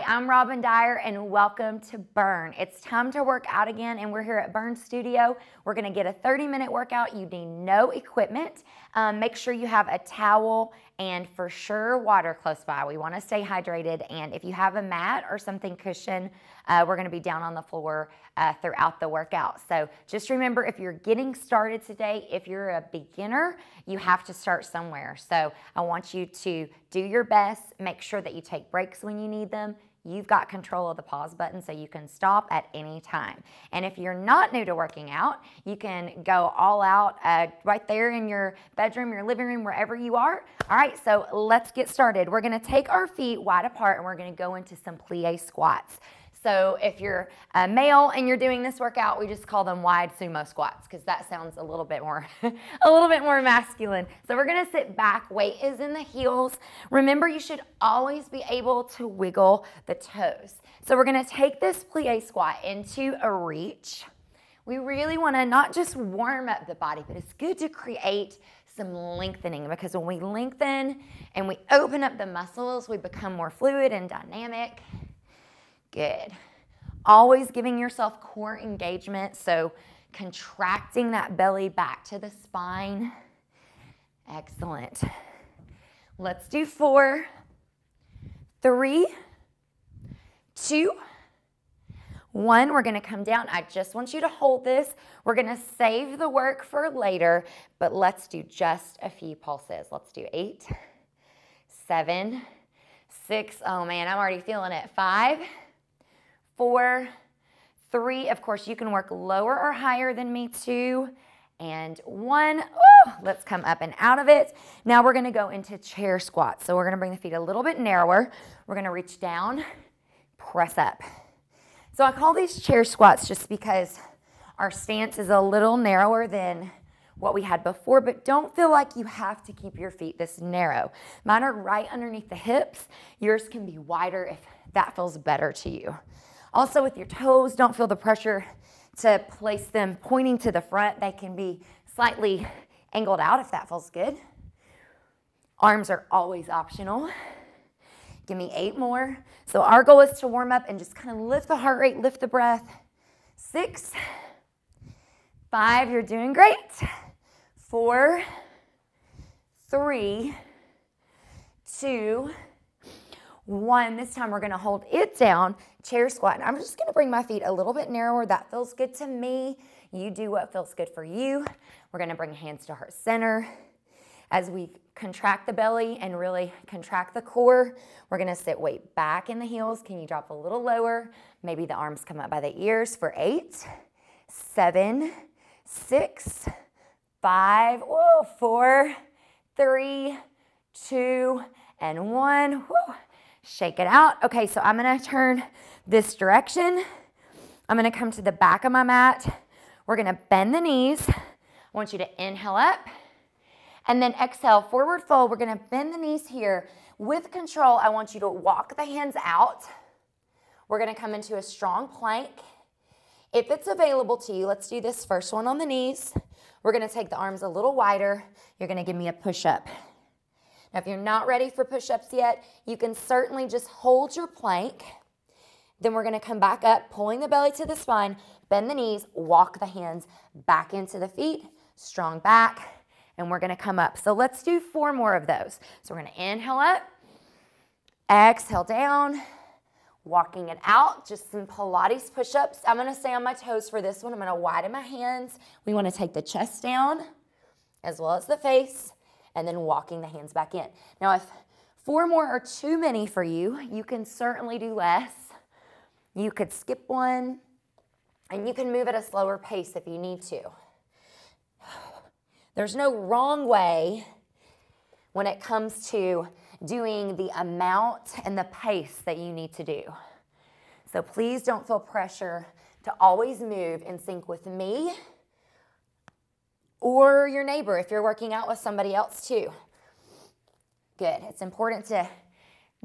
I'm Robin Dyer and welcome to Burn. It's time to work out again and we're here at Burn Studio. We're gonna get a 30-minute workout. You need no equipment. Make sure you have a towel and for sure water close by. We wanna stay hydrated, and if you have a mat or something cushion, we're gonna be down on the floor throughout the workout. So just remember, if you're getting started today, if you're a beginner, you have to start somewhere. So I want you to do your best. Make sure that you take breaks when you need them. You've got control of the pause button so you can stop at any time. And if you're not new to working out, you can go all out right there in your bedroom, your living room, wherever you are. All right, so let's get started. We're gonna take our feet wide apart and we're gonna go into some plie squats. So if you're a male and you're doing this workout, we just call them wide sumo squats because that sounds a little bit more masculine. So we're gonna sit back, weight is in the heels. Remember, you should always be able to wiggle the toes. So we're gonna take this plie squat into a reach. We really wanna not just warm up the body, but it's good to create some lengthening, because when we lengthen and we open up the muscles, we become more fluid and dynamic. Good. Always giving yourself core engagement, so contracting that belly back to the spine. Excellent. Let's do 4, 3, 2, 1. We're going to come down. I just want you to hold this. We're going to save the work for later, but let's do just a few pulses. Let's do 8, 7, 6. Oh man, I'm already feeling it. 5, 4, 3, of course you can work lower or higher than me, 2, and 1. Ooh, let's come up and out of it. Now we're gonna go into chair squats. So we're gonna bring the feet a little bit narrower. We're gonna reach down, press up. So I call these chair squats just because our stance is a little narrower than what we had before, but don't feel like you have to keep your feet this narrow. Mine are right underneath the hips. Yours can be wider if that feels better to you. Also with your toes, don't feel the pressure to place them pointing to the front. They can be slightly angled out if that feels good. Arms are always optional. Give me 8 more. So our goal is to warm up and just kind of lift the heart rate, lift the breath. 6, 5, you're doing great. 4, 3, 2, 1. This time we're gonna hold it down, chair squat. And I'm just gonna bring my feet a little bit narrower. That feels good to me. You do what feels good for you. We're gonna bring hands to heart center. As we contract the belly and really contract the core, we're gonna sit weight back in the heels. Can you drop a little lower? Maybe the arms come up by the ears for 8, 7, 6, 5, 4, 3, 2, and 1. Woo. Shake it out. Okay, so I'm gonna turn this direction. I'm gonna come to the back of my mat. We're gonna bend the knees. I want you to inhale up and then exhale, forward fold. We're gonna bend the knees here. With control, I want you to walk the hands out. We're gonna come into a strong plank. If it's available to you, let's do this first one on the knees. We're gonna take the arms a little wider. You're gonna give me a push-up. Now, if you're not ready for push-ups yet, you can certainly just hold your plank. Then we're gonna come back up, pulling the belly to the spine, bend the knees, walk the hands back into the feet, strong back, and we're gonna come up. So let's do 4 more of those. So we're gonna inhale up, exhale down, walking it out, just some Pilates push-ups. I'm gonna stay on my toes for this one. I'm gonna widen my hands. We wanna take the chest down as well as the face, and then walking the hands back in. Now, if 4 more are too many for you, you can certainly do less. You could skip one, and you can move at a slower pace if you need to. There's no wrong way when it comes to doing the amount and the pace that you need to do. So please don't feel pressure to always move in sync with me or your neighbor if you're working out with somebody else too. Good. It's important to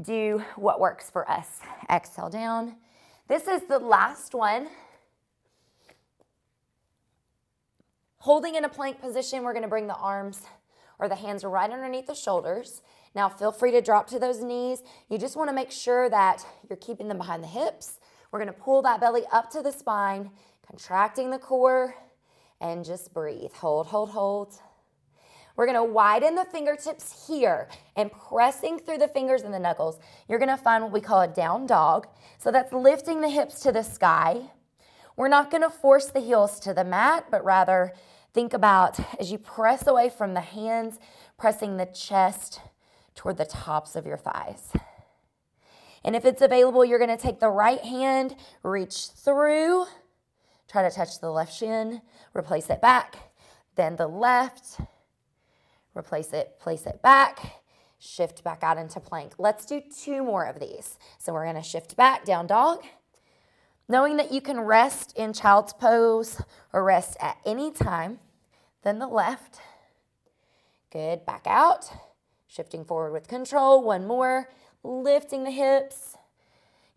do what works for us. Exhale down. This is the last one. Holding in a plank position, we're going to bring the arms or the hands are right underneath the shoulders. Now feel free to drop to those knees. You just want to make sure that you're keeping them behind the hips. We're going to pull that belly up to the spine, contracting the core, and just breathe. Hold, hold, hold. We're going to widen the fingertips here and pressing through the fingers and the knuckles. You're going to find what we call a down dog. So that's lifting the hips to the sky. We're not going to force the heels to the mat, but rather think about as you press away from the hands, pressing the chest toward the tops of your thighs. And if it's available, you're going to take the right hand, reach through, try to touch the left shin, replace it back, then the left, replace it, place it back, shift back out into plank. Let's do 2 more of these. So we're going to shift back, down dog. Knowing that you can rest in child's pose or rest at any time. Then the left. Good, back out. Shifting forward with control. 1 more. Lifting the hips.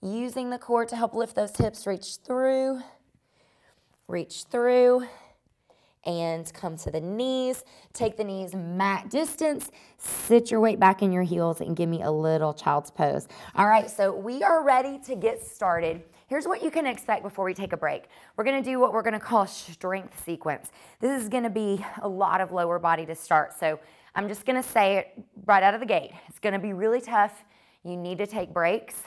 Using the core to help lift those hips. Reach through. Reach through. And come to the knees. Take the knees mat distance. Sit your weight back in your heels and give me a little child's pose. All right, so we are ready to get started. Here's what you can expect before we take a break. We're going to do what we're going to call a strength sequence. This is going to be a lot of lower body to start. So I'm just going to say it right out of the gate. It's going to be really tough. You need to take breaks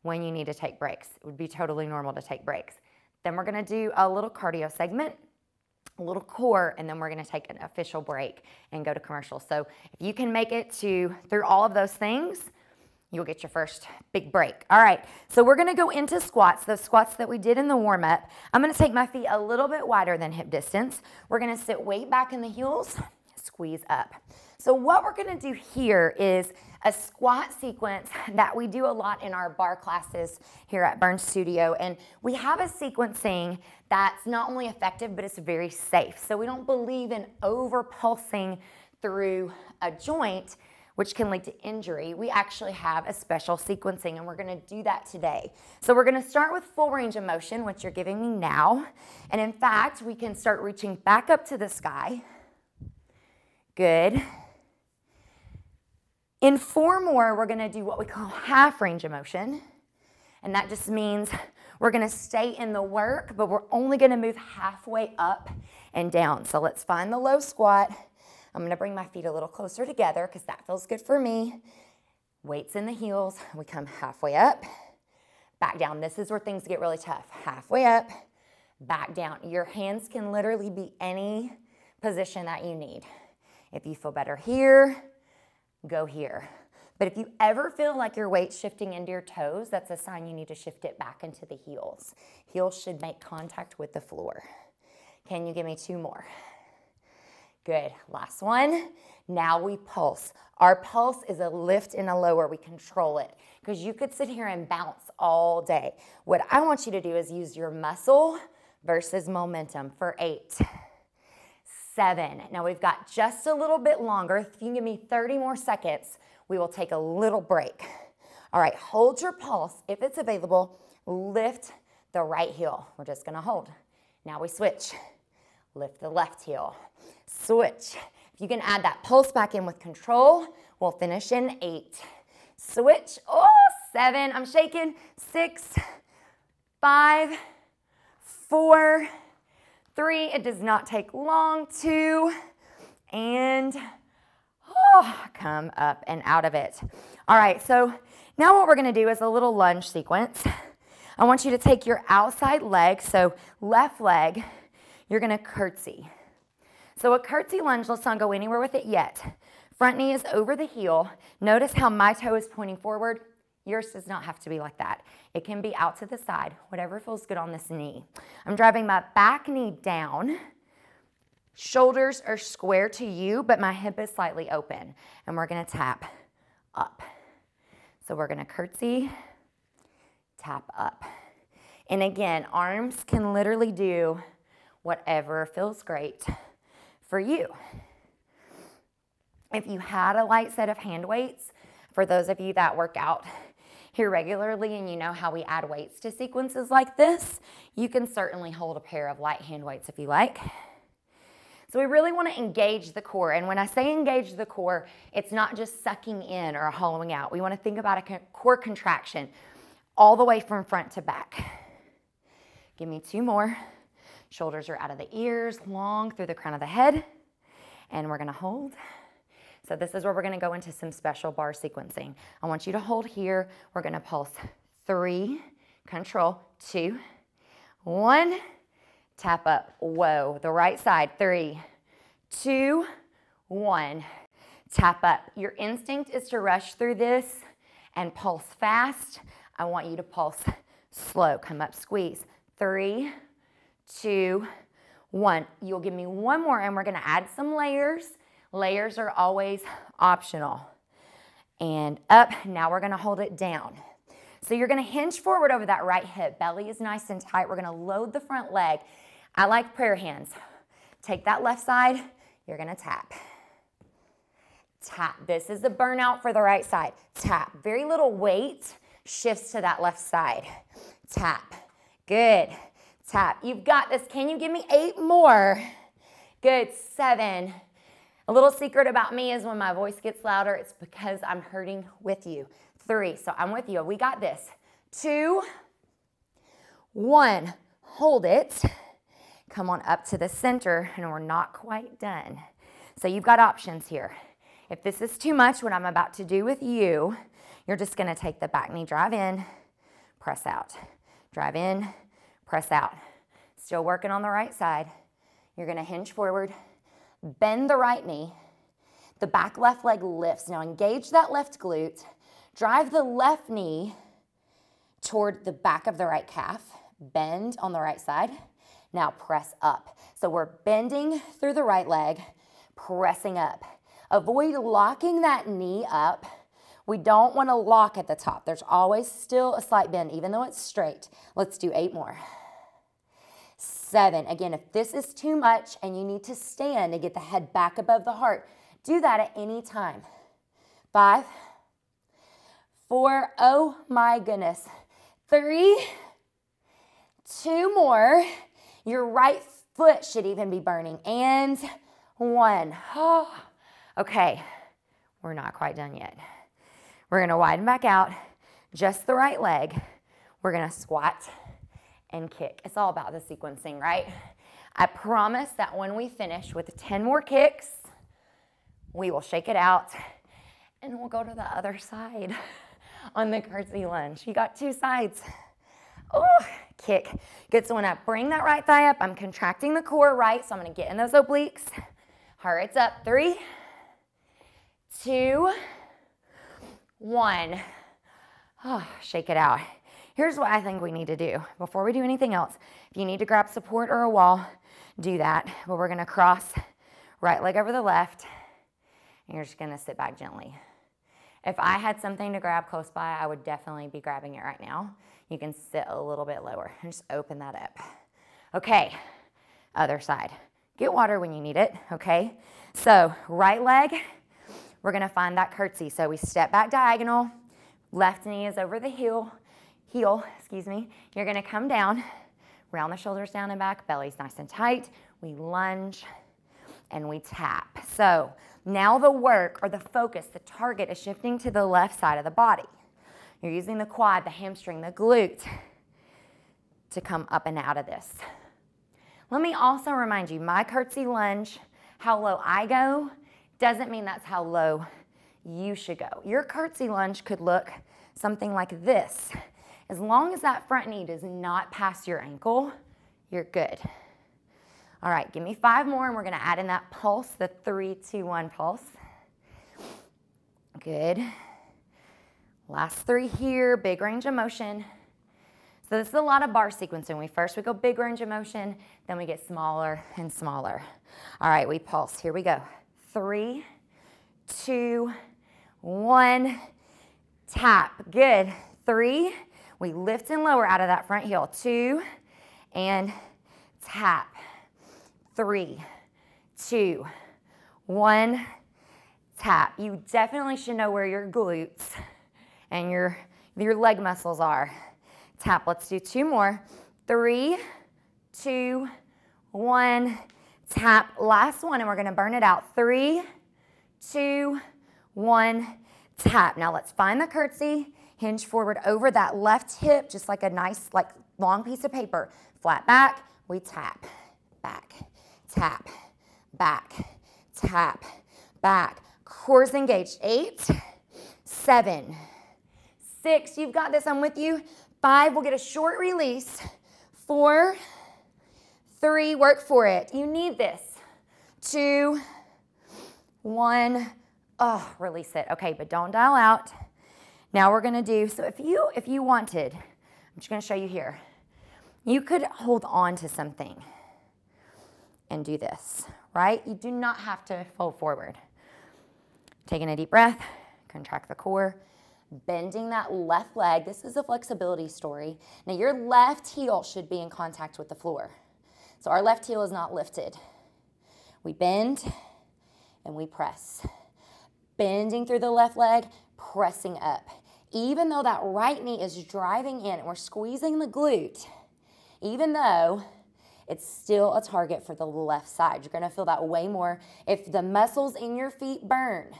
when you need to take breaks. It would be totally normal to take breaks. Then we're going to do a little cardio segment, a little core, and then we're going to take an official break and go to commercial. So if you can make it through all of those things, you'll get your first big break. All right, so we're gonna go into squats, those squats that we did in the warm-up. I'm gonna take my feet a little bit wider than hip distance. We're gonna sit weight back in the heels, squeeze up. So what we're gonna do here is a squat sequence that we do a lot in our bar classes here at Burn Studio. And we have a sequencing that's not only effective, but it's very safe. So we don't believe in over-pulsing through a joint, which can lead to injury. We actually have a special sequencing, and we're gonna do that today. So we're gonna start with full range of motion, which you're giving me now. And in fact, we can start reaching back up to the sky. Good. In 4 more, we're gonna do what we call half range of motion. And that just means we're gonna stay in the work, but we're only gonna move halfway up and down. So let's find the low squat. I'm gonna bring my feet a little closer together because that feels good for me. Weights in the heels. We come halfway up, back down. This is where things get really tough. Halfway up, back down. Your hands can literally be any position that you need. If you feel better here, go here. But if you ever feel like your weight's shifting into your toes, that's a sign you need to shift it back into the heels. Heels should make contact with the floor. Can you give me 2 more? Good, last one. Now we pulse. Our pulse is a lift and a lower. We control it because you could sit here and bounce all day. What I want you to do is use your muscle versus momentum for 8, 7. Now we've got just a little bit longer. If you can give me 30 more seconds, we will take a little break. All right, hold your pulse. If it's available, lift the right heel. We're just gonna hold. Now we switch. Lift the left heel. Switch. If you can add that pulse back in with control, we'll finish in 8. Switch. Oh, 7. I'm shaking. 6, 5, 4, 3. It does not take long. 2, and come up and out of it. All right, so now what we're going to do is a little lunge sequence. I want you to take your outside leg, so left leg, you're going to curtsy. So a curtsy lunge, let's not go anywhere with it yet. Front knee is over the heel. Notice how my toe is pointing forward. Yours does not have to be like that. It can be out to the side, whatever feels good on this knee. I'm driving my back knee down. Shoulders are square to you, but my hip is slightly open. And we're gonna tap up. So we're gonna curtsy, tap up. And again, arms can literally do whatever feels great for you. If you had a light set of hand weights, for those of you that work out here regularly and you know how we add weights to sequences like this, you can certainly hold a pair of light hand weights if you like. So we really want to engage the core. And when I say engage the core, it's not just sucking in or hollowing out. We want to think about a core contraction all the way from front to back. Give me 2 more. Shoulders are out of the ears, long through the crown of the head. And we're going to hold. So this is where we're going to go into some special bar sequencing. I want you to hold here. We're going to pulse 3, control, 2, 1, tap up. Whoa, the right side, 3, 2, 1, tap up. Your instinct is to rush through this and pulse fast. I want you to pulse slow. Come up, squeeze. 3, 2, 1. You'll give me 1 more and we're going to add some layers. Layers are always optional. And up, now we're going to hold it down. So you're going to hinge forward over that right hip. Belly is nice and tight. We're going to load the front leg. I like prayer hands. Take that left side. You're going to tap. Tap. This is the burnout for the right side. Tap. Very little weight shifts to that left side. Tap. Good. Tap. You've got this. Can you give me 8 more? Good. 7. A little secret about me is when my voice gets louder, it's because I'm hurting with you. 3. So I'm with you. We got this. 2, 1. Hold it. Come on up to the center, and we're not quite done. So you've got options here. If this is too much, what I'm about to do with you, you're just going to take the back knee, drive in, press out. Drive in, press out. Still working on the right side. You're going to hinge forward, bend the right knee. The back left leg lifts. Now engage that left glute. Drive the left knee toward the back of the right calf. Bend on the right side. Now press up. So we're bending through the right leg, pressing up. Avoid locking that knee up. We don't want to lock at the top. There's always still a slight bend, even though it's straight. Let's do 8 more. 7. Again, if this is too much and you need to stand to get the head back above the heart, do that at any time. 5, 4, oh my goodness. 3, 2 more. Your right foot should even be burning. And 1. Oh. Okay, we're not quite done yet. We're going to widen back out, just the right leg. We're going to squat and kick. It's all about the sequencing, right? I promise that when we finish with 10 more kicks, we will shake it out and we'll go to the other side on the curtsy lunge. You got 2 sides. Oh, kick. Good. So when I bring that right thigh up, I'm contracting the core right, so I'm going to get in those obliques. Heart's up. 3, 2, 1. Oh, shake it out. Here's what I think we need to do before we do anything else. If you need to grab support or a wall, do that. But we're going to cross right leg over the left, and you're just going to sit back gently. If I had something to grab close by, I would definitely be grabbing it right now. You can sit a little bit lower and just open that up. Okay, other side. Get water when you need it, okay? So right leg, we're going to find that curtsy. So we step back diagonal, left knee is over the heel, excuse me. You're going to come down, round the shoulders down and back, belly's nice and tight. We lunge and we tap. So now the work or the focus, the target is shifting to the left side of the body. You're using the quad, the hamstring, the glute to come up and out of this. Let me also remind you, my curtsy lunge, how low I go, doesn't mean that's how low you should go. Your curtsy lunge could look something like this. As long as that front knee does not pass your ankle, you're good. All right, give me 5 more, and we're going to add in that pulse, the 3, 2, 1 pulse. Good. Last 3 here, big range of motion. So this is a lot of bar sequencing. First we go big range of motion, then we get smaller and smaller. All right, we pulse. Here we go. 3, 2, 1, tap. Good. 3, we lift and lower out of that front heel. 2, and tap. 3, 2, 1, tap. You definitely should know where your glutes and your leg muscles are. Tap. Let's do 2 more. 3, 2, 1, tap. Last one, and we're gonna burn it out. 3, 2, 1, tap. Now let's find the curtsy, hinge forward over that left hip, just like a nice, like long piece of paper. Flat back, we tap, back, tap, back, tap, back. Cores engaged. 8, 7, 6, you've got this, I'm with you. 5, we'll get a short release. 4, 3, work for it. You need this. 2, 1, oh, release it. Okay, but don't dial out. Now we're gonna do, so if you wanted, I'm just gonna show you here. You could hold on to something and do this, right? You do not have to fold forward. Taking a deep breath, contract the core, bending that left leg. This is a flexibility story. Now your left heel should be in contact with the floor. So our left heel is not lifted. We bend and we press. Bending through the left leg, pressing up. Even though that right knee is driving in and we're squeezing the glute, even though it's still a target for the left side. You're gonna feel that way more. If the muscles in your feet burn,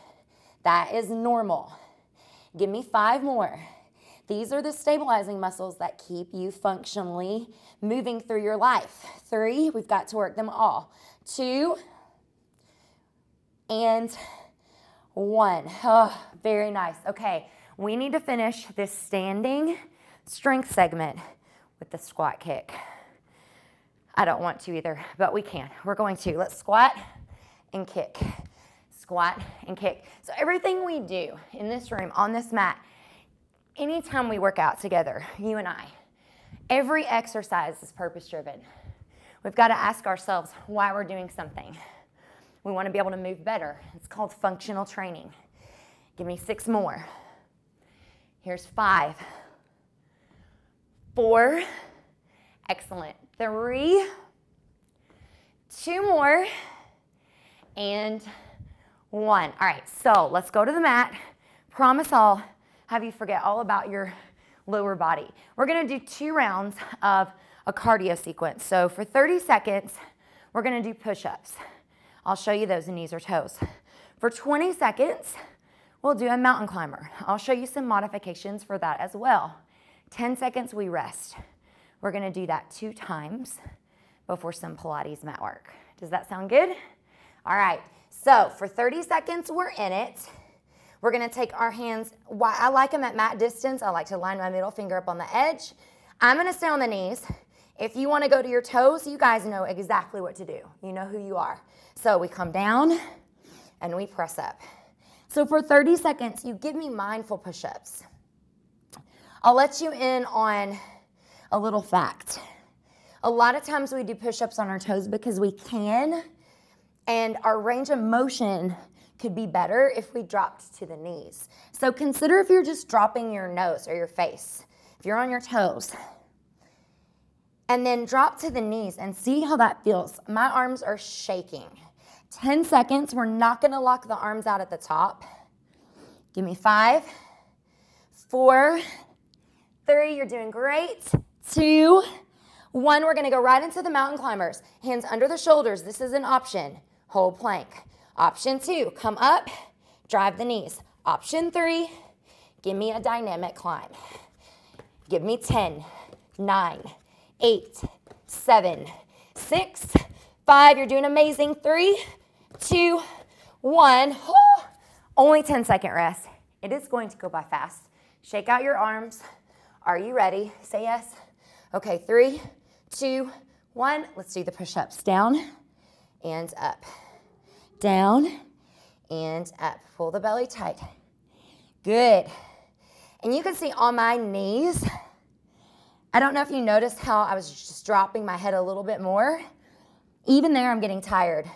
that is normal. Give me 5 more. These are the stabilizing muscles that keep you functionally moving through your life. 3, we've got to work them all. 2, and 1. Oh, very nice. Okay, we need to finish this standing strength segment with the squat kick. I don't want to either, but we can. We're going to. Let's squat and kick. Squat and kick. So everything we do in this room, on this mat, anytime we work out together, you and I, every exercise is purpose-driven. We've got to ask ourselves why we're doing something. We want to be able to move better. It's called functional training. Give me 6 more. Here's 5, 4, excellent. 3, 2 more, and 1. All right, so let's go to the mat. Promise I'll have you forget all about your lower body. We're gonna do 2 rounds of a cardio sequence. So for 30 seconds, we're gonna do push-ups. I'll show you those in knees or toes. For 20 seconds, we'll do a mountain climber. I'll show you some modifications for that as well. 10 seconds, we rest. We're gonna do that 2 times before some Pilates mat work. Does that sound good? All right, so for 30 seconds, we're in it. We're gonna take our hands, I like them at mat distance. I like to line my middle finger up on the edge. I'm gonna stay on the knees. If you wanna go to your toes, you guys know exactly what to do. You know who you are. So we come down and we press up. So for 30 seconds, you give me mindful push-ups. I'll let you in on a little fact. A lot of times we do push-ups on our toes because we can, and our range of motion could be better if we dropped to the knees. So consider if you're just dropping your nose or your face, if you're on your toes, and then drop to the knees and see how that feels. My arms are shaking. 10 seconds, we're not gonna lock the arms out at the top. Give me 5, 4, 3, you're doing great. 2, 1, we're gonna go right into the mountain climbers. Hands under the shoulders, this is an option. Hold plank. Option 2, come up, drive the knees. Option 3, give me a dynamic climb. Give me 10, 9, 8, 7, 6, 5, you're doing amazing. 3, 2, 1, only 10-second rest. It is going to go by fast. Shake out your arms. Are you ready? Say yes. Okay, 3, 2, 1, let's do the push-ups. Down and up. Down and up. Pull the belly tight. Good. And you can see on my knees, I don't know if you noticed how I was just dropping my head a little bit more. Even there, I'm getting tired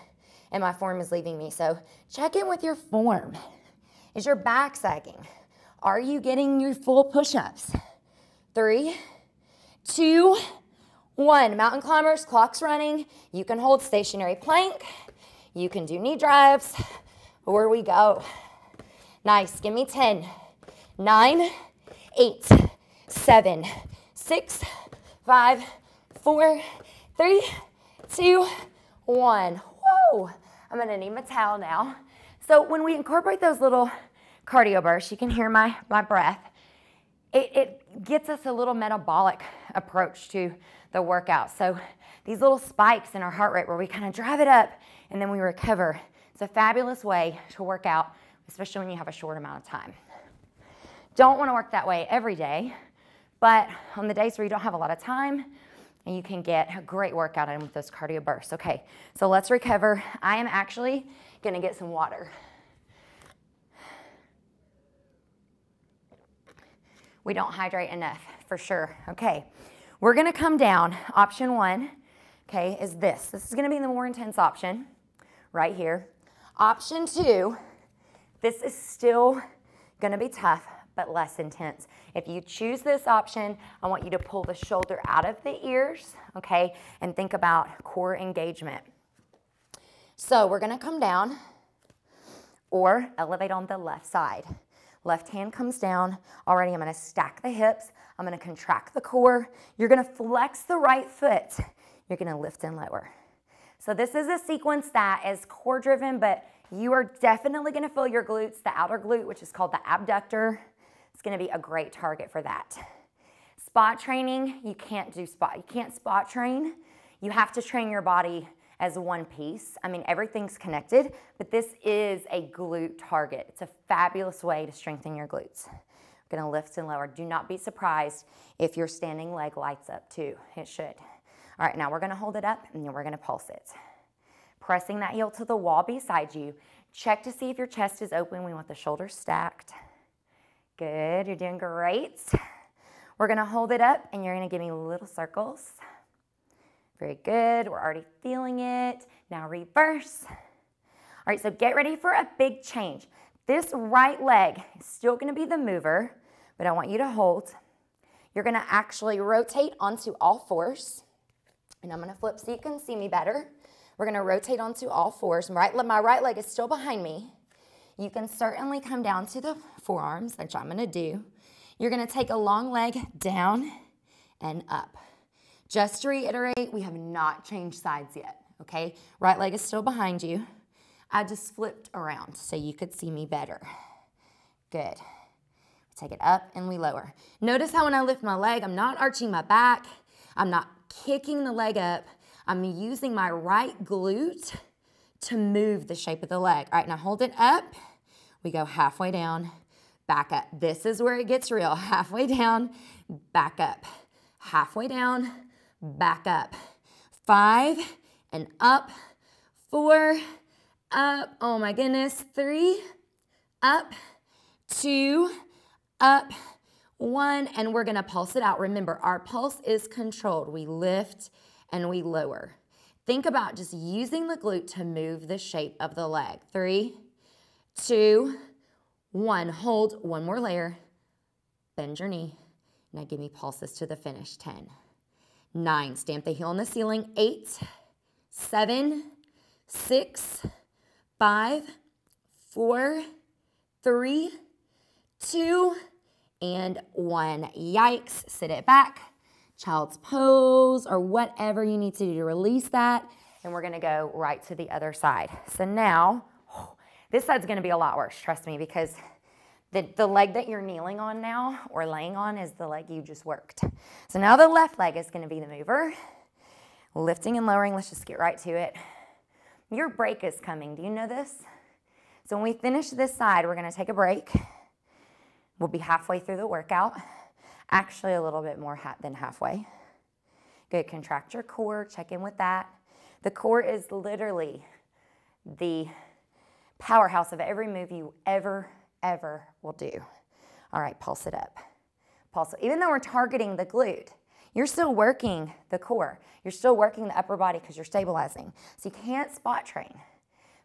and my form is leaving me. So check in with your form. Is your back sagging? Are you getting your full push-ups? 3, 2, 1. Mountain climbers, clock's running. You can hold stationary plank. You can do knee drives. Where we go. Nice. Give me 10, 9, 8, 7, 6, 5, 4, 3, 2, 1. Woo! I'm gonna need my towel now. So when we incorporate those little cardio bursts, you can hear my breath. It gets us a little metabolic approach to the workout. So these little spikes in our heart rate where we kind of drive it up and then we recover. It's a fabulous way to work out, especially when you have a short amount of time. Don't want to work that way every day, but on the days where you don't have a lot of time, and you can get a great workout in with those cardio bursts. Okay, so let's recover. I am actually gonna get some water. We don't hydrate enough, for sure. Okay, we're gonna come down. Option one, okay, is this. This is gonna be the more intense option, right here. Option two, this is still gonna be tough, but less intense. If you choose this option, I want you to pull the shoulder out of the ears, okay, and think about core engagement. So we're gonna come down or elevate on the left side. Left hand comes down. Already I'm gonna stack the hips. I'm gonna contract the core. You're gonna flex the right foot. You're gonna lift and lower. So this is a sequence that is core driven, but you are definitely gonna feel your glutes, the outer glute, which is called the abductor. It's gonna be a great target for that. Spot training, you can't spot train. You have to train your body as one piece. I mean, everything's connected, but this is a glute target. It's a fabulous way to strengthen your glutes. We're gonna lift and lower. Do not be surprised if your standing leg lights up too. It should. All right, now we're gonna hold it up and then we're gonna pulse it. Pressing that heel to the wall beside you. Check to see if your chest is open. We want the shoulders stacked. Good, you're doing great. We're gonna hold it up and you're gonna give me little circles. Very good, we're already feeling it. Now reverse. All right, so get ready for a big change. This right leg is still gonna be the mover, but I want you to hold. You're gonna actually rotate onto all fours, and I'm gonna flip so you can see me better. We're gonna rotate onto all fours. My right leg is still behind me. You can certainly come down to the forearms, which I'm gonna do. You're gonna take a long leg down and up. Just to reiterate, we have not changed sides yet, okay? Right leg is still behind you. I just flipped around so you could see me better. Good. Take it up and we lower. Notice how when I lift my leg, I'm not arching my back. I'm not kicking the leg up. I'm using my right glute to move the shape of the leg. All right, now hold it up. We go halfway down, back up. This is where it gets real. Halfway down, back up. Halfway down, back up. 5 and up. 4, up. Oh my goodness. 3, up. 2, up. 1, and we're gonna pulse it out. Remember, our pulse is controlled. We lift and we lower. Think about just using the glute to move the shape of the leg. 3, 2, 1. Hold one more layer. Bend your knee. Now give me pulses to the finish. 10, 9. Stamp the heel on the ceiling. 8, 7, 6, 5, 4, 3, 2, and 1. Yikes. Sit it back. Child's pose or whatever you need to do to release that. And we're gonna go right to the other side. So now, this side's gonna be a lot worse, trust me, because the leg that you're kneeling on now or laying on is the leg you just worked. So now the left leg is gonna be the mover. Lifting and lowering, let's just get right to it. Your break is coming, do you know this? So when we finish this side, we're gonna take a break. We'll be halfway through the workout. Actually, a little bit more than halfway. Good, contract your core, check in with that. The core is literally the powerhouse of every move you ever will do. All right, pulse it up. Pulse it. Even though we're targeting the glute, you're still working the core. You're still working the upper body because you're stabilizing. So you can't spot train,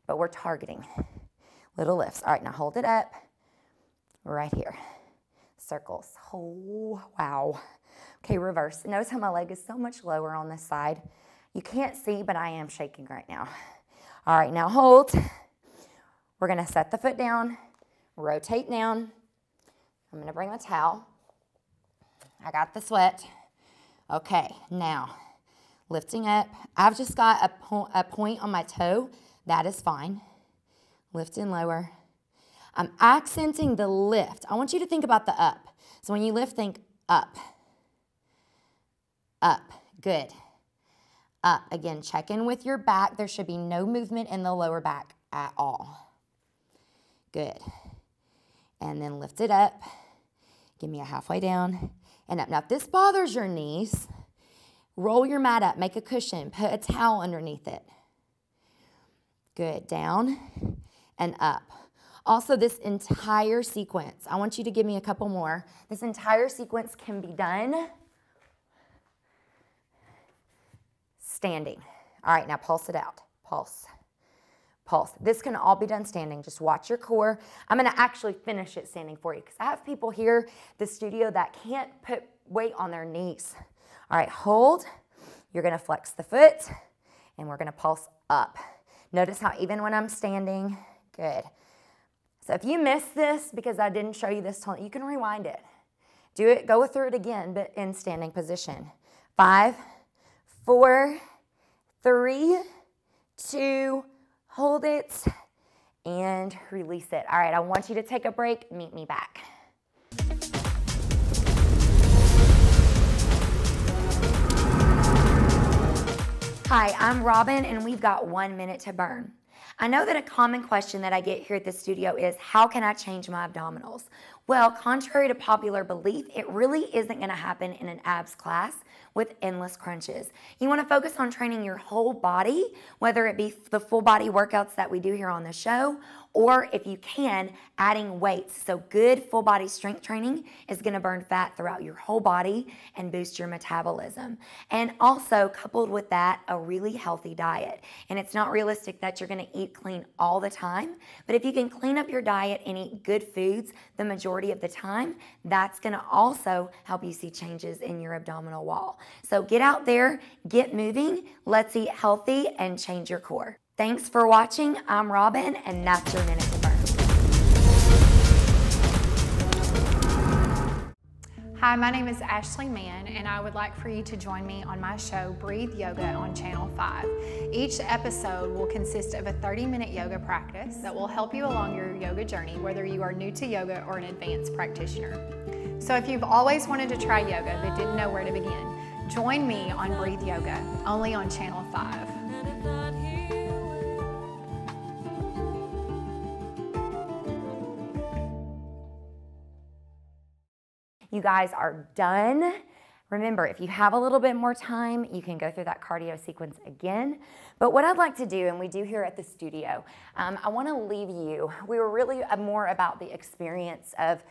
but we're targeting. Little lifts. All right, now hold it up right here. Circles. Oh, wow. Okay, reverse. Notice how my leg is so much lower on this side. You can't see, but I am shaking right now. All right, now hold. We're gonna set the foot down, rotate down. I'm gonna bring the towel. I got the sweat. Okay, now lifting up. I've just got a point on my toe. That is fine. Lift and lower. I'm accenting the lift. I want you to think about the up. So when you lift, think up. Up. Good. Up. Again, check in with your back. There should be no movement in the lower back at all. Good. And then lift it up. Give me a halfway down and up. Now, if this bothers your knees, roll your mat up. Make a cushion. Put a towel underneath it. Good. Down and up. Also, this entire sequence, I want you to give me a couple more. This entire sequence can be done standing. All right, now pulse it out. Pulse. Pulse. This can all be done standing. Just watch your core. I'm going to actually finish it standing for you because I have people here at the studio that can't put weight on their knees. All right, hold. You're going to flex the foot, and we're going to pulse up. Notice how even when I'm standing, good. So if you missed this because I didn't show you this, you can rewind it. Do it, go through it again, but in standing position. 5, 4, 3, 2, hold it, and release it. All right, I want you to take a break. Meet me back. Hi, I'm Robin, and we've got 1 minute to burn. I know that a common question that I get here at the studio is, how can I change my abdominals? Well, contrary to popular belief, it really isn't going to happen in an abs class with endless crunches. You want to focus on training your whole body, whether it be the full body workouts that we do here on the show, or if you can, adding weights. So good full body strength training is going to burn fat throughout your whole body and boost your metabolism. And also coupled with that, a really healthy diet. And it's not realistic that you're going to eat clean all the time, but if you can clean up your diet and eat good foods the majority of the time, that's going to also help you see changes in your abdominal wall. So get out there, get moving, let's eat healthy and change your core. Thanks for watching. I'm Robin, and that's your minute to burn. Hi, my name is Ashley Mann, and I would like for you to join me on my show, Breathe Yoga, on Channel 5. Each episode will consist of a 30-minute yoga practice that will help you along your yoga journey, whether you are new to yoga or an advanced practitioner. So if you've always wanted to try yoga but didn't know where to begin, join me on Breathe Yoga, only on Channel 5. You guys are done. Remember, if you have a little bit more time, you can go through that cardio sequence again. But what I'd like to do, and we do here at the studio, I want to leave you. We were really more about the experience of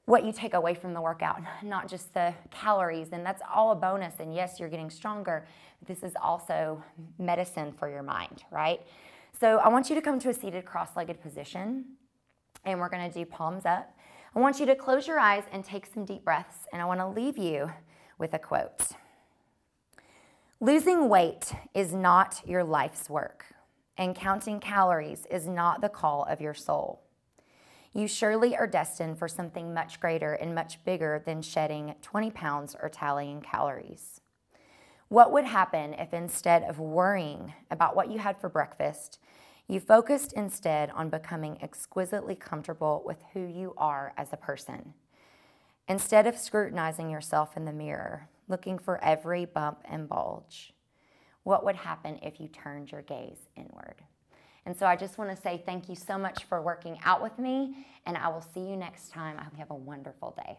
what you take away from the workout, not just the calories, and that's all a bonus. And yes, you're getting stronger. This is also medicine for your mind, right? So I want you to come to a seated cross-legged position, and we're going to do palms up. I want you to close your eyes and take some deep breaths, and I want to leave you with a quote. Losing weight is not your life's work, and counting calories is not the call of your soul. You surely are destined for something much greater and much bigger than shedding 20 pounds or tallying calories. What would happen if instead of worrying about what you had for breakfast, you focused instead on becoming exquisitely comfortable with who you are as a person? Instead of scrutinizing yourself in the mirror, looking for every bump and bulge, what would happen if you turned your gaze inward? And so I just want to say thank you so much for working out with me, and I will see you next time. I hope you have a wonderful day.